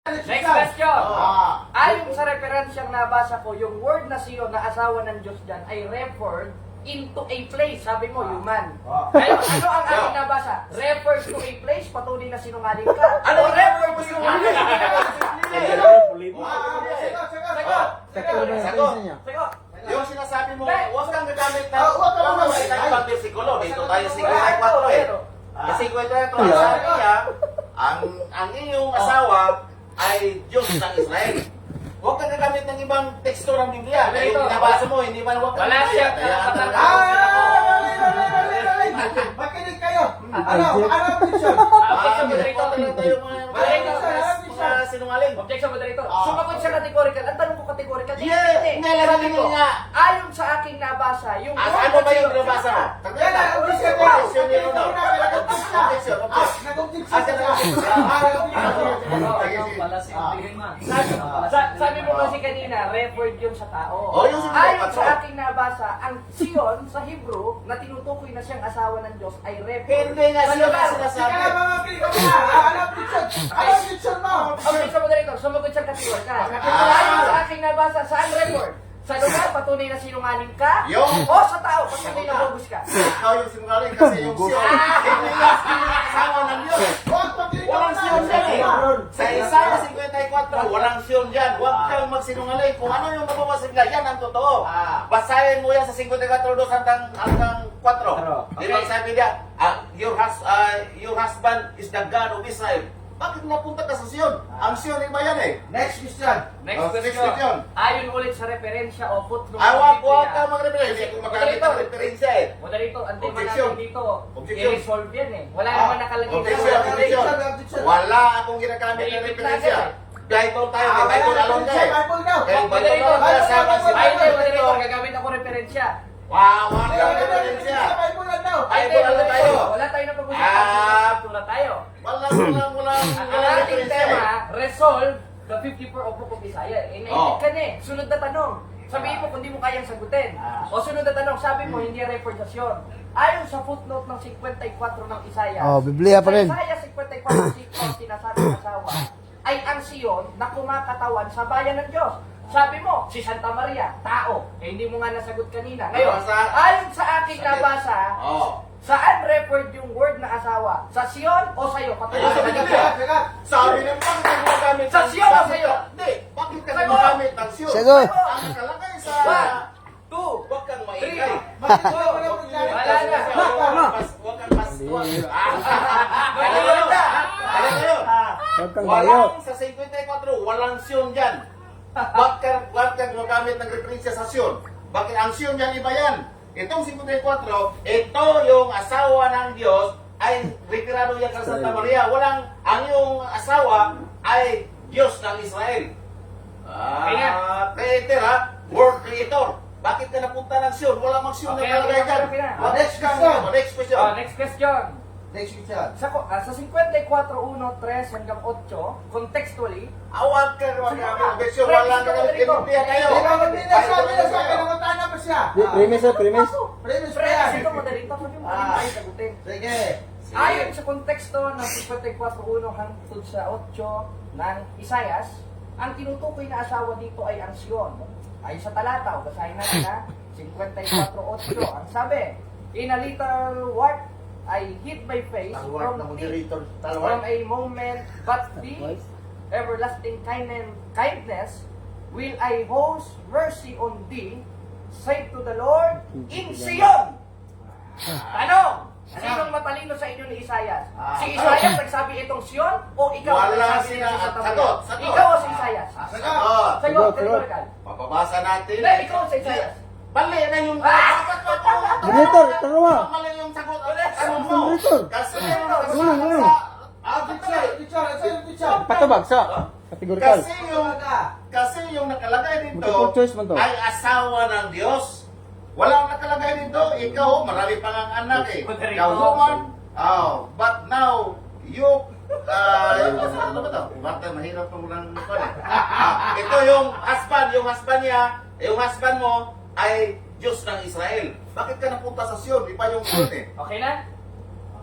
Next question. Ayon sa referensyang nabasa ko, yung word na Sion na asawa ng Diyos dyan ay referred into a place. Sabi mo, human. Ngayon, ano ang aking nabasa? Referred to a place, patuloy na sinungaling ka. Ano referred to human? Sagot. Yung sinasabi mo, huwag kang gagamit na ibang bersikulo. Dito tayo 54 eh. Kasi 54, sabi niya, ang iyong asawa ay Diyos ng Israel. Huwag kang gagamit ng ibang teksto ng Biblia. Yung nabasa mo, hindi man huwag kang Wala siya. Makinig kayo! Ano ang picture? Mga sinungaling. Objection, moderator. Sumagot siya categorical. Ang tanong ko categorical. Yeah, Sabi ko, nga. ayon sa aking nabasa, yung Ano ba yung nabasa mo? Yan na, objection ko! Objection yun, no? Objection. Sabi mo kasi kanina, referred yun sa tao. Oh, yung sa Ayon 54. sa aking nabasa, ang Sion sa Hebrew na tinutukoy na siyang asawa ng Diyos ay referred. Hindi nga sa siya lugar. sinasabi. Kaya mga kinig ka! Ano ang picture? Ano ang picture mo? Objection, moderator. Sumagot siya categorical. Ayon sa aking nabasa, saan referred? Sa lugar, patunay na sinungaling ka? Yung- O sa tao, patunay na bogus ka? Ikaw yung sinungaling kasi yung Sion. Hindi nga asawa ng Diyos. Huwag makinig ka Walang muna. Sion dyan eh. Sa Isaiah 54, walang Sion dyan. Huwag kang magsinungaling. Kung ano yung nababasa nila, yan ang totoo. Basahin mo yan sa 54 hanggang 4. Di ba sabi niya, your husband is the God of Israel. Bakit napunta ka sa Sion? Ang Sion iba yan eh. Next question. Next Oh, question. next question. Ayon ulit sa referensya o footnote Huwag Biblia. ka mag-referensya. Hindi ko magamit ang referensya eh. Moderator, ang tema Objection. natin dito, Objection. i-resolve yan eh. Wala naman nakalagay Objection, objection. Wala akong ginagamit ng referensya. Bible tayo, may Bible alone ka eh. Bible daw. Eh, Bible Moderator, alone, kasama si ay, hindi, Bible. moderator, gagamit ako referensya. Wow, wala kang referensya. Bible lang daw. Ay, hindi, Bible alone tayo. moderator, wala tayo na pag-usapan. Tula tayo. Wala Ang ating tema, resolve the 54 of Book of Isaiah. Inaipit ka na eh. Sunod na tanong. Sabihin mo kung di mo kayang sagutin. O sunod na tanong, sabi mo hindi referensasyon. Ayon sa footnote ng 54 ng Isaiah. Oh, Biblia pa rin. Sa Isaiah 54, sinasabi ng asawa, ay ang Sion na kumakatawan sa bayan ng Diyos. Sabi mo, si Santa Maria, tao. Eh, hindi mo nga nasagot kanina. Ngayon, ayon sa aking nabasa, saan referred yung word na asawa? Sa Sion o sa'yo? Patuloy sa kanila. Sabi ng bakit ka gumagamit Sa Sion o sa'yo? Hindi, bakit ka gumagamit ng Sion? Sago. Ang nakalagay sa... 1, 2, Huwag kang maingay. Wala na. Huwag kang paskuan. Huwag kang bayo. Walang sa 54, walang Sion dyan. Bakit kang gumagamit ng referensya sa Sion? Bakit ang Sion dyan iba yan? Itong 54, ito yung asawa ng Diyos ay retirado yan kay Santa Maria. Walang, ang iyong asawa ay Diyos ng Israel. Creator ha? World Creator. Bakit ka napunta ng Sion? Walang mag-Sion na nakalagay dyan. Next question. Next question. Next question. Next question. Sa 54:1-3 hanggang 8, contextually, Awag ka naman kami. Objection, wala ka naman kinumpiya kayo. Nangutangan pa siya. Premise, premise. Premise pa yan. Ito moderator, sabi mo rin tayo sagutin. Sige. Ayon sa konteksto ng 54:1 hanggang sa 8 ng Isaias, ang tinutukoy na asawa dito ay ang Sion. Ayon sa talata, basahin natin ha, 54:8. Ang sabi, in a little while, I hid my face from thee from a moment, but the everlasting kindness will I host mercy on thee, say to the Lord, in Sion. Tanong, sinong matalino sa inyo ni Isaias? Si Isaias nagsabi itong Sion o ikaw Wala nagsabi sila. ito sa Santa Sagot, Maria? sagot. Ikaw o si Isaias? Sagot. Sagot, Sagot. categorical. Mapabasa natin. Hindi, ikaw o si Isaias? Mali na yung... Moderator, tarawa. Mali yung sagot. Ano mo? Moderator. Kasi Patubag sa kategorikal. Kasi yung nakalagay dito Multiple choice man to. ay asawa ng Diyos. Walang nakalagay dito. Ikaw, marami pang ang anak eh. Ikaw, woman. Oh, but now, you ano ba ito? Marta, mahirap pa mo lang ito yung husband niya, yung husband mo ay Diyos ng Israel. Bakit ka napunta sa Sion? Di pa yung Sion eh. Okay na?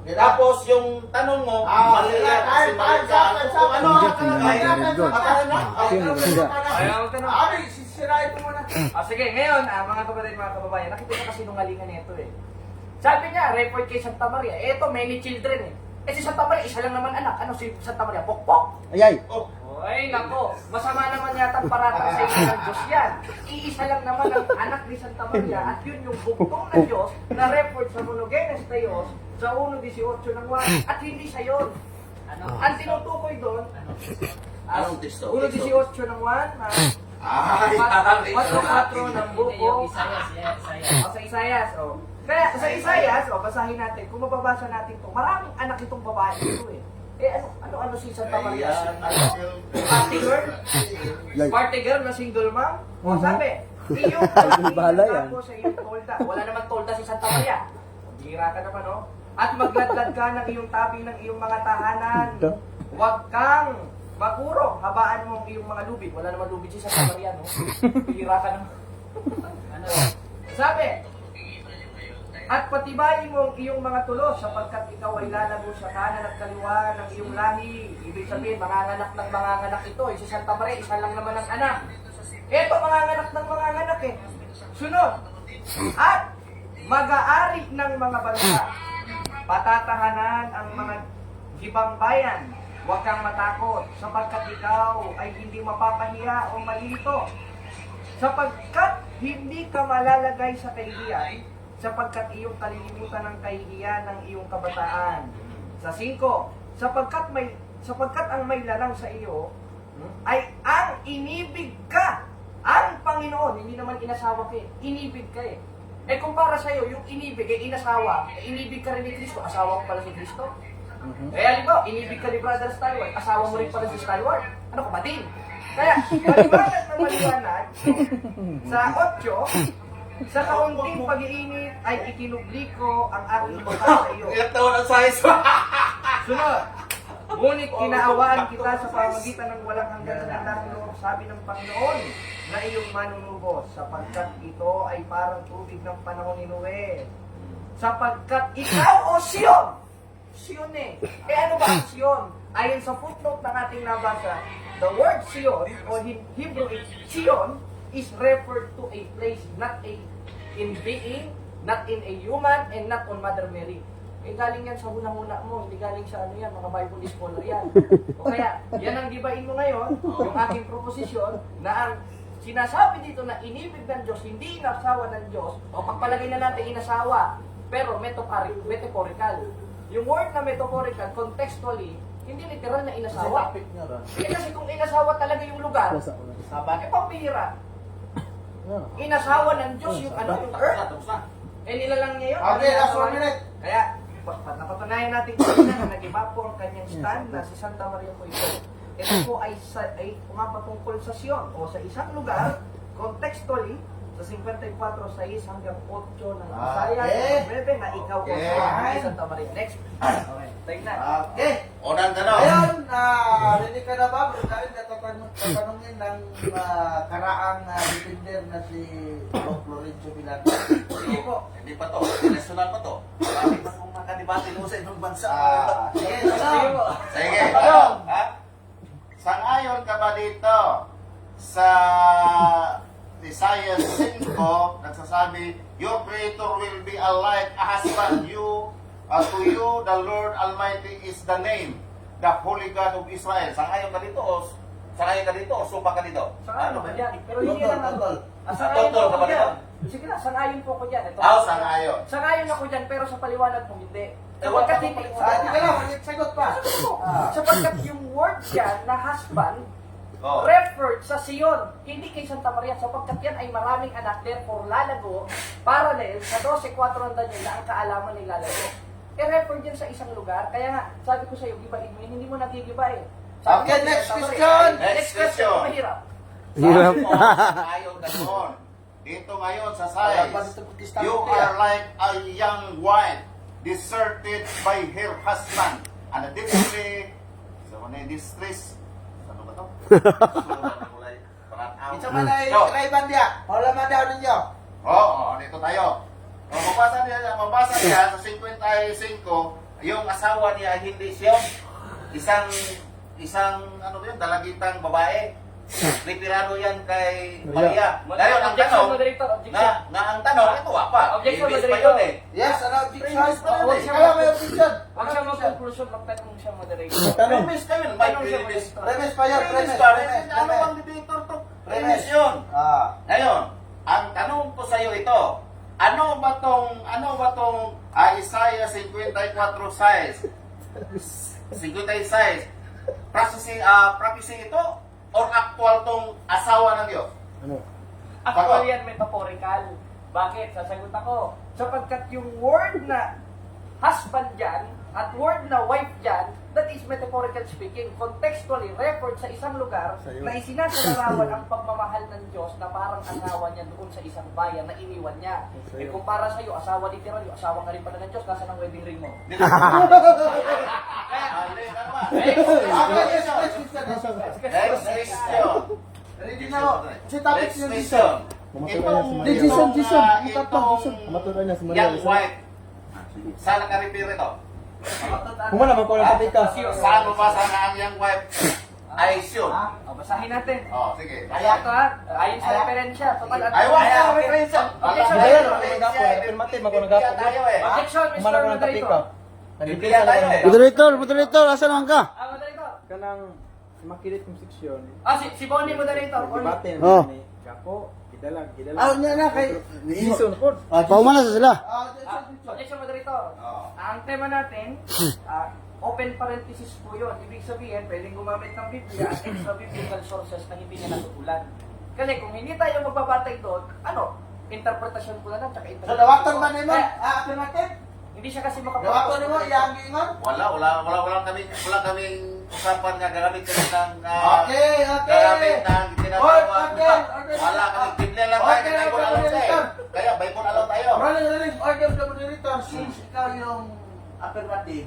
Tapos yung tanong mo, mali yan kasi mali ka. Kung ano ang Ayaw ka na. Ari, sisirain mo muna. Sige, ngayon, mga kapatid, mga kababayan, nakita na kasi nungalingan nito eh. Sabi niya, report kay Santa Maria, eto, many children eh. Si Santa Maria, isa lang naman anak. Ano si Santa Maria? Pokpok! Ayay. Ay, nako. Masama naman yata ang paratang sa inyo ng Diyos yan. Iisa lang naman ang anak ni Santa Maria at yun yung bugtong ng Diyos na report sa Monogenes Theos sa 1.18 ng 1 at hindi siya yun. Ang tinutukoy doon, Anong teksto? 1.18 ng 1, Ay, 4.4 ng buko. Sa Isaias, oh. Kaya sa Isaias, basahin natin. Kung mababasa natin to, maraming anak itong babae dito eh. Ano si Santa Maria? Party girl? Party girl na single mom? O sabi, iyong Bahala yan. po sa iyong tolda. Wala naman tolda si Santa Maria. Bihira ka naman, no? At magladlad ka ng iyong tabi ng iyong mga tahanan. Huwag kang maguro. Habaan mo ang iyong mga lubid. Wala naman lubid si Santa Maria, no? Bihira ka naman. Sabi, at patibayin mo ang iyong mga tulos sapagkat ikaw ay lalago sa kanan at kaliwa ng iyong lahi. Ibig sabihin, manganganak ng manganganak ito. Si Santa Maria, isa lang naman ang anak. Ito, manganganak ng manganganak eh. Sunod. At mag-aari ng mga bansa. Patatahanan ang mga gibang bayan. Huwag kang matakot sapagkat ikaw ay hindi mapapahiya o malito. Sapagkat hindi ka malalagay sa kahihiyan, sapagkat iyong kalilimutan ng kahihiyan ng iyong kabataan. Sa 5, sapagkat ang may lalang sa iyo ay ang inibig ka. Ang Panginoon, hindi naman inasawa ka eh. Inibig ka eh. Kung para sa iyo, yung inibig ay inasawa, inibig ka rin ni Kristo, asawa mo pala si Kristo. Halimbawa, inibig ka ni Brother Skyward, asawa mo rin pala si Skyward. Ano ka ba din? Kaya, maliwanag na maliwanag, sa 8, sa kaunting pag-iinit ay ikinubli ko ang aking mukha sa iyo. Ilang taon ang size? Sunod, ngunit kinaawaan kita sa pamagitan ng walang hanggan na nandang sabi ng Panginoon na iyong manunubos, sapagkat ito ay parang tubig ng panahon ni Noe. Sapagkat ikaw o Sion! Sion eh. Ano ba ang Sion? Ayon sa footnote ng ating nabasa, the word Sion, o Hebrew is Sion, is referred to a place, not in being, not in a human, and not on Mother Mary. Galing yan sa hunang-huna mo, hindi galing sa ano yan, mga Bible scholar yan. O kaya, yan ang gibain mo ngayon, yung aking proposisyon, na ang sinasabi dito na inibig ng Diyos, hindi inasawa ng Diyos, o pagpalagay na natin inasawa, pero metaphorical. Yung word na metaphorical, contextually, hindi literal na inasawa. Kasi kung inasawa talaga yung lugar, pambihira. Inasawa ng Diyos yung yung earth. Nilalang niya yun. Okay, last 1 minute. Kaya, napatunayan natin kanina na nag-iba po ang kanyang stand na si Santa Maria po ito. Ito po ay pumapatungkol sa Sion o sa isang lugar, contextually, sa 54:6 hanggang 8 ng Isaiah, 9 na ikaw o sa Santa Maria. Next. Okay, take na. Okay. Unang tanong. Ngayon, ready ka na ba? Dahil tatanungin ng karaang defender na si Doc Lorenzo Villar. Sige po. Hindi pa to. National pa to. Marami pa kung makadibate mo sa ibang bansa. Sige, Sige. Ha? Sang-ayon ka ba dito sa Isaiah 5, nagsasabi, your creator will be a light, a husband, to you, the Lord Almighty is the name, the Holy God of Israel. Sang-ayon ka dito o sumpa ka dito? Sang-ayon ba dyan? Pero hindi lang ang Sang-ayon ka ba dito? Sige na, sang-ayon po ako dyan. Sang-ayon. Sang-ayon ako dyan, pero sa paliwanag mo hindi. Sapagkat Sapagkat hindi. sagot pa. Sapagkat yung word dyan na husband, Oh. referred sa Sion, hindi kay Santa Maria, sapagkat yan ay maraming anak, therefore lalago, parallel sa 12:4 ng Daniel na ang kaalaman ni lalago. Referred yan sa isang lugar, kaya nga, sabi ko sa iyo, gibain mo yun, hindi mo nagigiba eh. Sabi Okay, ko, next Santa Maria, question. Next question. Mahirap. Hirap. Sang-ayon ka doon. Dito ngayon sa size, you are like a young wife deserted by her husband. And deeply, distress. Ano ba to? Ito man ay kaiban dia. Wala man daw ninyo. Oo, dito tayo. Mabasa niya sa 55, yung asawa niya ay hindi siya isang ano ba yun, dalagitang babae. Retirado yan kay Maria. Ngayon, ang Objection, tanong, moderator, objection. ang tanong, ito pa. Objection, Ibis pa moderator. yun eh. Yes, ano objection? Premise pa yun eh. Kaya may objection. Huwag siya mag-conclusion, magtanong siya, moderator. Premise ka yun, may Tanong siya, premise. moderator. Premise pa yun, Premise premise. pa, Premise, ano premise. ang dictator to? Premise yun. Ah. Ngayon, ang tanong ko sa iyo ito, ano ba tong Isaiah 54 size? 56 prophecy ito or actual tong asawa ng Diyos? Actually yan metaphorical. Bakit? Sasagot ako. Sapagkat yung word na husband dyan at word na wife dyan, that is metaphorical speaking. Contextually, referred sa isang lugar na isinasalarawan ang pagmamahal ng Diyos na parang angawa niya doon sa isang bayan na iniwan niya. Eh kung para sa'yo, asawa literal, yung asawa ka rin pala ng Diyos, nasa ng wedding ring mo. Ali ka naman. Next question. Next question. Ready na ako. Si topic Next yung question. Itong young wife, saan nakarepire ito? Kung naman ko ng patika. Saan mabasa na ang young wife ay Sion? O, basahin natin. Oh, sige. Kaya ito ha, ayon sa referensya. Total Ay, wala ka referensya. Objection, Ayan, moderator. tayo eh. Objection, Mr. Moderator. Bibigyan tayo eh. Moderator, asa naman ka? Moderator. Kanang makilit kong seksyon. Si Bonnie, moderator. Bonnie. Debate Oh. ni Kako, kidalag. Ah, niya na kay... Season po. Paumana sa sila. Objection, moderator. Oh. Ang tema natin, open parenthesis po yun. Ibig sabihin, pwedeng gumamit ng Biblia at extra biblical sources na hindi niya natutulan. Kasi kung hindi tayo magbabatay doon, interpretasyon ko na lang, tsaka So, interpretasyon. dawaton man nimo? Affirmative? Hindi siya kasi Dawaton makapagpapas. nimo, iyang ingon? Wala kaming usapan nga gagamit kami ng Okay, okay. gagamit ng tinatawag. Okay, okay. Wala kaming Biblia lang tayo, Okay, Bible okay, alone okay. tayo. Kaya Bible alone tayo. Running order of the moderator, since ikaw yung affirmative,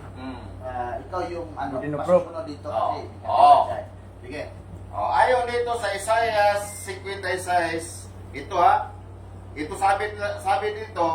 ikaw yung Dinoprove. masusunod dito Oo. kasi. Oo. Sige. Ayon dito sa Isaiah 56, ito ito sabi dito,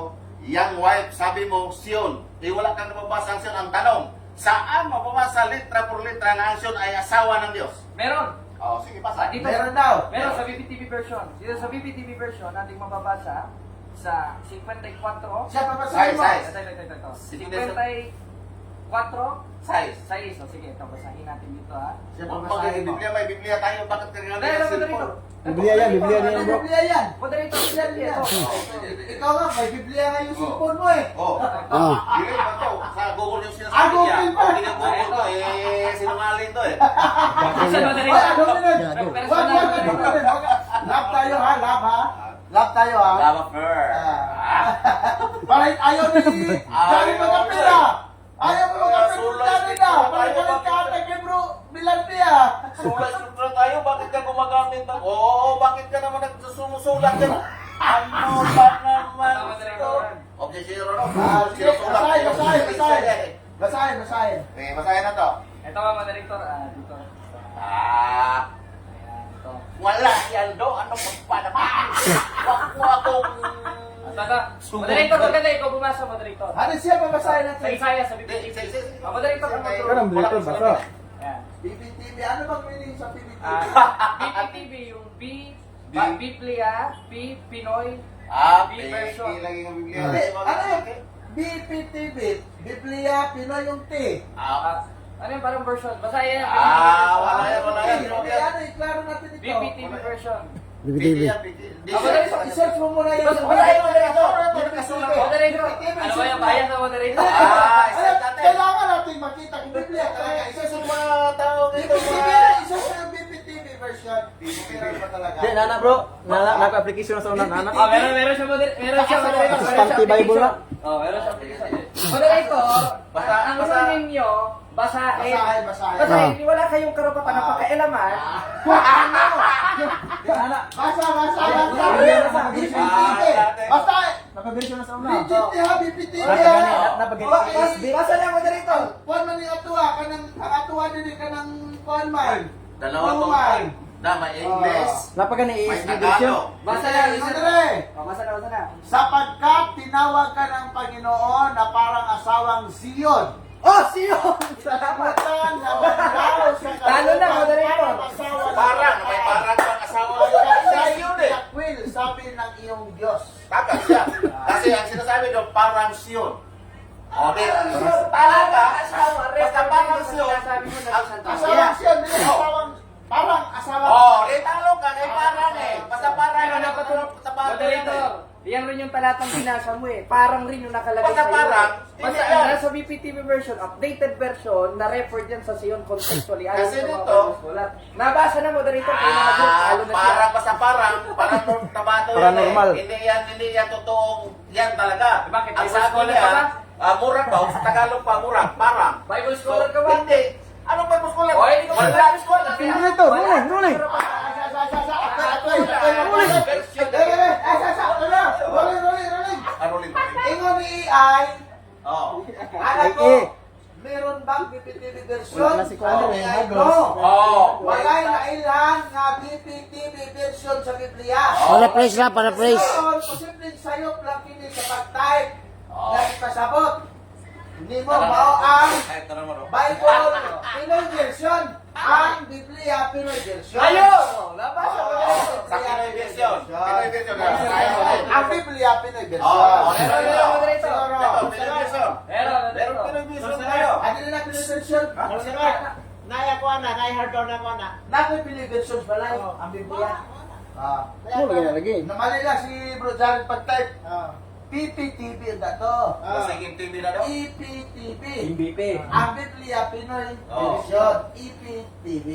young wife, sabi mo, Sion. Wala kang nababasa ang Sion. Ang tanong, saan mababasa litra por litra na ang Sion ay asawa ng Diyos? Meron. Sige, basa. Dito, Meron daw. Meron sa BBTV version. Dito sa BBTV version, nating mababasa sa 54. Siya papasahin mo. Size. Ito. Sige, 54. Size. Size. Sige, ito. Basahin natin dito ha. Siya Bakit papasahin mo. Biblia, may Biblia tayo, bakit ka nga Dahil ang moderator. Biblia yan, Biblia niya Ano bro. Biblia yan? Moderator, yan dito. Ikaw nga, may Biblia nga yung cellphone mo eh. Hindi ba to? Sa Google yung sinasabi Ah, niya. Google pa. Hindi na Google to, sinungaling to eh. Isa Wag, moderator. wag. Love tayo ha, love ha. Love tayo ha. Love affair. Para ayaw ni Johnny Magapira. Ayaw mo Magapira Johnny na. Para galit ka ata kay bro Milandia. Sulat tayo, bakit ka gumagamit ng... Oo, bakit ka naman nagsusumusulat ka? Ano ba naman ito? Objection, Your Honor. Sige, basahin. Basahin. Okay, basahin na to. Ito nga moderator. Dito. Ah, Ayan, ito. wala yan do. Ano pa naman? Wako akong... Moderator, maganda ikaw bumasa, moderator. Ano siya babasahin Sa natin? Isaiah, sa BBTV. Moderator, ang Kanang moderator, basa. Ayan. BBTV. Ano bang meaning sa BBTV? BBTV, yung Biblia, Pinoy, B version. lagi ng Biblia. Ano yung BPTV? Biblia, Pinoy yung T. Ano yung parang version? Basahin yan. Wala yan. Ano, iklaro natin ito. BBTV version. BBTV. I-search mo muna yung... Basahin mo moderator. Moderator. Moderator. Ano ba yung bahaya sa moderator? Kailangan natin makita kung Biblia talaga. I-search mo mga tao dito. BPTV, i-search mo yung BPTV version. Meron ba talaga? Di, nana bro. Naka-application na sa unang nana. Meron siya moderator. Panty Bible na. Meron siya application. Moderator, ang rule ninyo, basahin. Basahin, wala kayong karapatan na pakialaman. Basa. Naka-version na sa una. BPTV ha, BPTV Basa lang, moderator. Kuan man yung atuwa, ang atuwa din kanang kuan man. Dalawa tong Roman. na may English, Napagani may ESV version. Tagalog. Basa lang, Andre, Basa na. sapagkat tinawag ka ng Panginoon na parang asawang Sion. Oh, Sion! Salamat! Salamat na banlaw sa Talo na, moderator. asawa ng Parang, may parang pang asawa yun eh. Will, sabi ng iyong Diyos. Taka siya. Kasi ang sinasabi doon, parang siyon. O, di, talaga, basta parang siyon. Asawa siya, hindi parang asawa. Oh, di talo ka, kay parang eh. Basta parang Pero napatulog sa parang Moderator, yan rin yung talatang binasa mo eh. Parang rin yung nakalagay Basta sa'yo. parang, Basta hindi yan. nasa BPTV version, updated version, na-refer dyan sa Sion contextually. Ayon Kasi sa mga dito, pagsusulat. Nabasa na moderator, kaya nag-group, talo na siya. parang basta parang tabato Paranormal. Hindi yan totoong, yan talaga. Bakit? Ang Bible sabi scholar niya, ka ba? murag ba? Sa Tagalog pa, murag, parang. Bible scholar ka ba? Hindi. Anong Bible scholar? O, hindi ko ba Bible scholar? Moderator, ruling. Rolling. Ingon ni AI, Oh. anak ko, meron bang BPTV version? Wala na si Kuya, Sabi ni AI, Hagos. no. Oh. Walay na ilan nga BPTV version sa Biblia. Para-praise lang, para-praise. Ngayon, posibleng sayop lang kini sa pag-type na ipasabot. Hindi mo mao ang Ay, tanong mo, Ro. Bible Pinoy version, ang Biblia Pinoy version. Ayun! Nabasa mo na Oh, yun. sa Pinoy version. Pinoy version. Ang Biblia Pinoy version. Oh, meron na, moderator. Ito, Pinoy version. Meron, Meron moderator. Pinoy version tayo. Ano na Pinoy version? Naya ko na, naya hardcore na ko na. Nakoy Pinoy version pala ang Biblia. Mo lagi. Namali lang si Bro Jared pag-type. PPTV ang dato. Masingin TV na daw. EPTV. MVP. Ang Biblia Pinoy Oh. version. EPTV.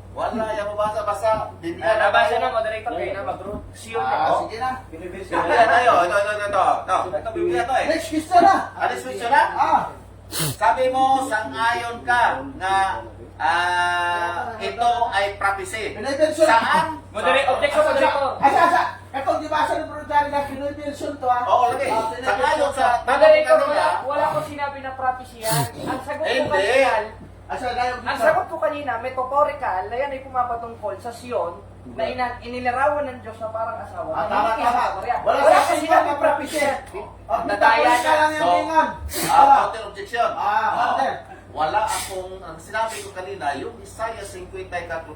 Wala yung mabasa basta. Biblia Nabasa na, moderator, kayo na mag-group. Sion na. Sige na. Biblia tayo. Ito. Ito Biblia to eh. Next question na. Alis question na? Sabi mo, sang-ayon ka na ito ay prophecy. Pinoy version. Saan? Moderator, objection, moderator. Asa. Katong gibasa ni Bro Jared na Pinoy version to ha. Oo, lagi. Pinoy Sang-ayon version. sa Moderator, kanila. wala ko sinabi na prophecy yan. Ang sagot ko Hindi. kanina, Asa dayo ang sagot ko kanina, metaphorical, na yan ay pumapatungkol sa Sion, na inilarawan ng Diyos na parang asawa. Ah, na tama, hindi tama. Samaria. Wala Wala sa ko sinabi sinabi prophecy. prophecy. Nadaya Nadaya lang na. yung lingan. Counter objection. Counter. Wala akong, ang sinabi ko kanina, yung Isaiah 54,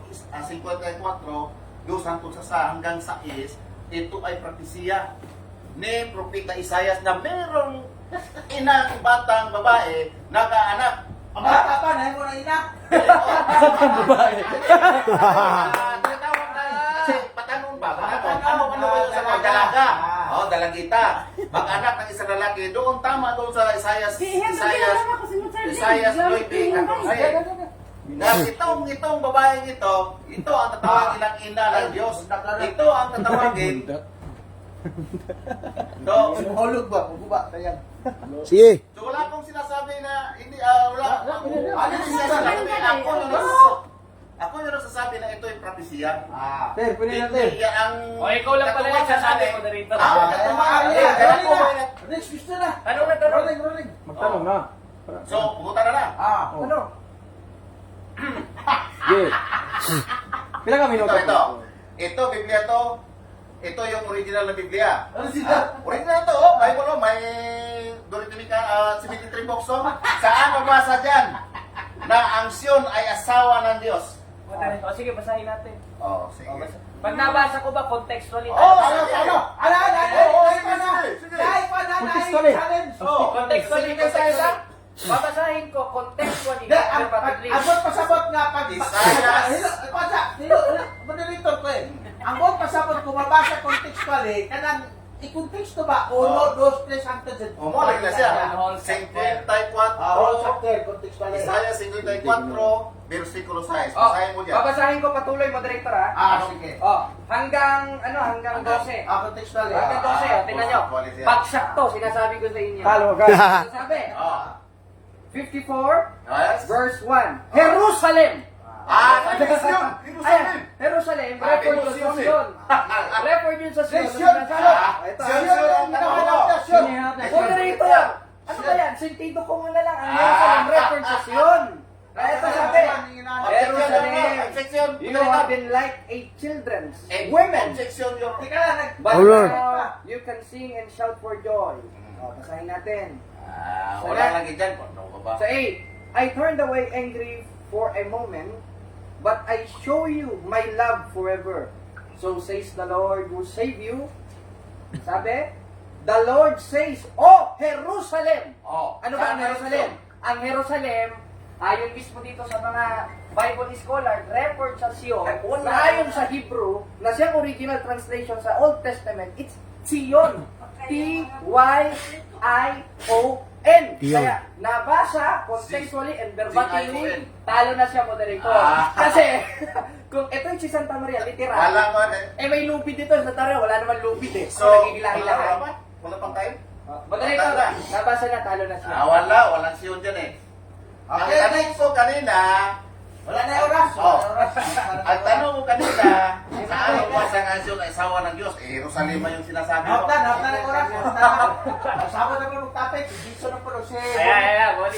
dos hangtod sa hanggang 6, ito ay propesiya ni Propeta Isaiah na merong inang batang babae nagaanak. Ang bata pa, nahin mo na ina. Tinatawag na patanong ba? Ano ba yun sa mga dalaga? Oh, dalagita. Mag-anak ng isang lalaki. Doon tama doon sa Isaiah 9:14. Na itong babaeng ito ang tatawagin ng ina ng Diyos. Ito ang tatawagin. No. Hulog ba? Buba. Ayan. Sige. So wala akong sinasabi na hindi wala. Ano yung sinasabi? Ako yung nagsasabi na ito ay propesiya. Ter, pwede na ter. Hindi yan ang O, ikaw lang pala nagsasabi, moderator. Next question na. Tanong na, tanong. Rolling. Magtanong na. So, pumunta na na. Ano? Sige. Pila ka minuto? Ito, Biblia to. Ito yung original na Biblia. Ano sila? Original to, oh. Bible, oh. May Doritimika, 73 books, oh. Saan mabasa dyan? Na ang Sion ay asawa ng Diyos. Moderator. O, sige, basahin natin. Oh, sige. Pag nabasa ko ba, contextually? Oh, Ano? Contextually. Oh, Contextually ko sa isa? Babasahin ko, contextually. Abot pasabot nga pag moderator ko eh. Ang abot pasabot ko mabasa contextually kanang i-contexto ba 1, 2, 3 hangtod sa. mo lagi na siya. 54, chapter contextually. Isaiah 54, versikulo 6. Oh, Basahin mo dyan. babasahin ko patuloy, moderator, ha? Sige. Oh, hanggang 12. Contextually. Hanggang 12, oh, tingnan nyo. Pagsak to, sinasabi ko sa inyo. Talo ka. Sabi, Oh. 54, Yes. verse 1. Jerusalem! Jerusalem! Ayan, Jerusalem, record yun sa Jerusalem. Sion. Record yun sa Sion. Sion. Ito, Sion. moderator! Ano ba yan? Sentido ko muna lang. Ang Jerusalem, record sa Sion. Ito sabi, Jerusalem, Objection. you have been like a children's women. Objection your... Teka lang, But Oh, Lord. now, you can sing and shout for joy. O, basahin natin. Wala lagi dyan. Ano ka ba? So A, I turned away angry for a moment, but I show you my love forever. So says the Lord who save you. Sabi, the Lord says, Oh, Jerusalem! Oh, Ano ba ang saan Jerusalem? Ang Jerusalem, ayon mismo dito sa mga Bible scholar, record sa Sion, na ayon sa Hebrew, na siyang original translation sa Old Testament, it's Sion. T-Y-I-O-N. Tion. Kaya, nabasa, contextually and verbatimly, T-I-O-N. talo na siya, moderator. Kasi, kung ito yung si Santa Maria, literal, Wala ko may lupit dito sa Santa Maria, wala naman lupit eh. So, nagigilahi-lahi. wala pang time? Moderator, nabasa na, talo na siya. Walang siyon dyan eh. Ang Okay, tanong ko kanina, Wala na yung oras. Oh. Wala na oras. ang tanong ko kanina, saan mo ba sa nasyon na isawa ng Diyos? Jerusalem yung sinasabi mo. Haptan na yung oras. Sabot na po magtapik. Dito na po si... Boli.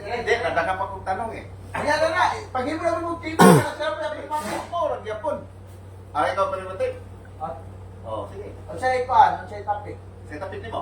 Hindi, nadaka pa kong tanong eh. Ayan na nga. Pag-ibig na mo tino. Sabi na Ako, nagyapon. Ikaw pa rin mo, Tim. Ah. Oh, sige. Ang sa'yo ikuan. Ang sa'yo topic. Sa tapit mo.